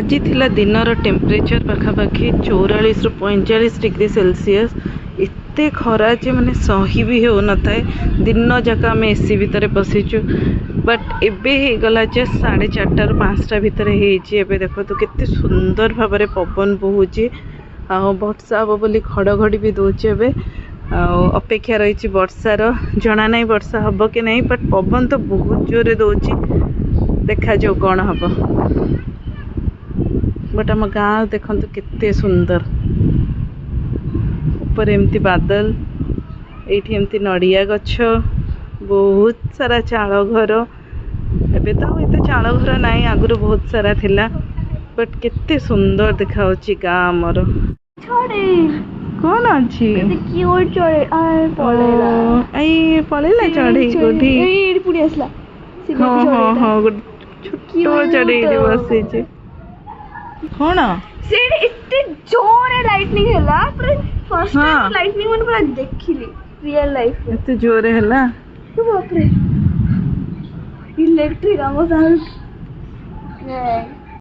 आज थिला दिनर टेम्परेचर पाखापाखि 44 ରୁ 45 डिग्री सेल्सियस। एते खरा जे माने सही भी हो न थाए। दिन जाक आम एसी भितर पशिचु बट एबे हे गला जे 4:30 ରୁ 5ଟା भितर हेची। एबे देखो तो केते सुंदर भाबरे पवन बहुची आ वर्षा हबो बोली घड़घड़ी भी दोचे। एबे अपेक्षा रही वर्षार जना नहीं वर्षा हबो कि नहीं बट पवन तो बहुत जोरे दोची। देखा जो कौन हबो बट आम गाँव देखो केते सुंदर ऊपर एमती बादल एठी एमती नड़िया गछ बहुत सारा चाल घर। एबे तो एते चाल घर नहीं आगुरी बहुत सारा थिला बट केते सुंदर देखा गाँ आमर। कौन अच्छी पलैला चढ़े गोटी हाँ हाँ हाँ छोट चढ़े बसी कौन एते जोरे लाइटनिंग हैला पूरा फर्स्ट टाइम लाइटनिंग मन पूरा देखिली रियल लाइफ में एते जोरे हैला। बाप रे इलेक्ट्रिक आमो साउंड